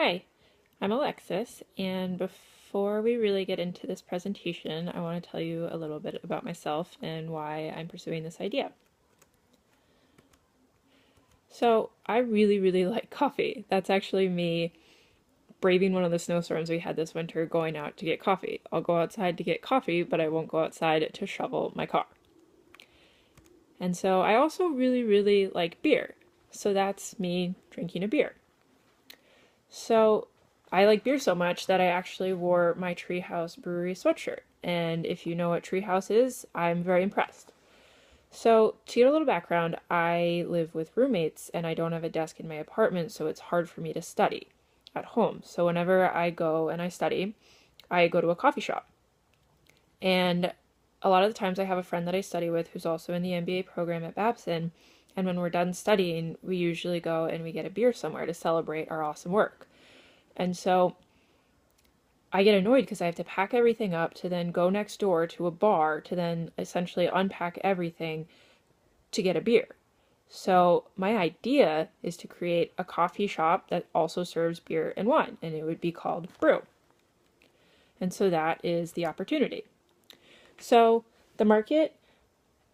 Hi, I'm Alexis, and before we really get into this presentation, I want to tell you a little bit about myself and why I'm pursuing this idea. So, I really like coffee. That's actually me braving one of the snowstorms we had this winter, going out to get coffee. I'll go outside to get coffee, but I won't go outside to shovel my car. And so I also really like beer. So that's me drinking a beer. So I like beer so much that I actually wore my Treehouse Brewery sweatshirt. And if you know what Treehouse is, I'm very impressed. So, to get a little background, I live with roommates and I don't have a desk in my apartment, so it's hard for me to study at home. So, whenever I go and I study, I go to a coffee shop. And a lot of the times I have a friend that I study with who's also in the MBA program at Babson. And when we're done studying, we usually go and we get a beer somewhere to celebrate our awesome work. And so I get annoyed because I have to pack everything up to then go next door to a bar to then essentially unpack everything to get a beer. So my idea is to create a coffee shop that also serves beer and wine, and it would be called Brew. And so that is the opportunity. So the market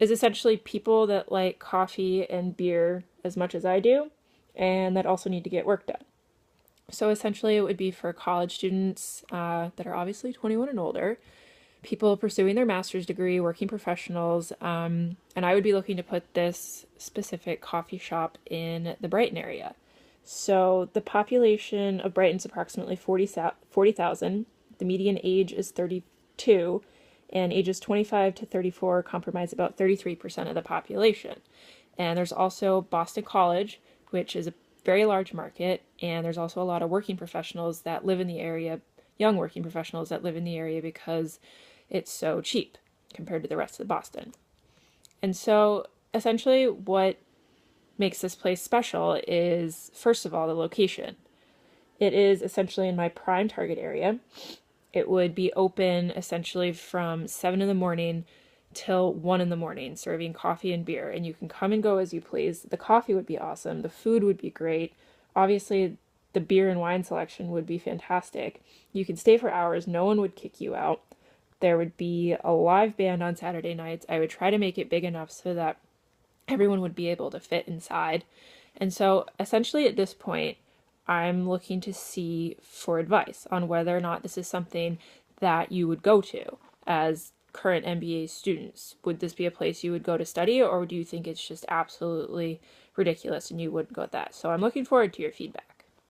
is essentially people that like coffee and beer as much as I do, and that also need to get work done. So essentially it would be for college students that are obviously 21 and older, people pursuing their master's degree, working professionals, and I would be looking to put this specific coffee shop in the Brighton area. So the population of Brighton is approximately 40,000. The median age is 32, and ages 25 to 34 comprise about 33% of the population. And there's also Boston College, which is a very large market, and there's also a lot of working professionals that live in the area, young working professionals that live in the area because it's so cheap compared to the rest of Boston. And so essentially what makes this place special is, first of all, the location. It is essentially in my prime target area. It would be open essentially from 7 in the morning till 1 in the morning, serving coffee and beer, and you can come and go as you please. The coffee would be awesome, the food would be great, obviously the beer and wine selection would be fantastic. You could stay for hours, no one would kick you out. There would be a live band on Saturday nights. I would try to make it big enough so that everyone would be able to fit inside. And so essentially at this point, I'm looking to see for advice on whether or not this is something that you would go to as current MBA students. Would this be a place you would go to study, or do you think it's just absolutely ridiculous and you wouldn't go with that? So I'm looking forward to your feedback.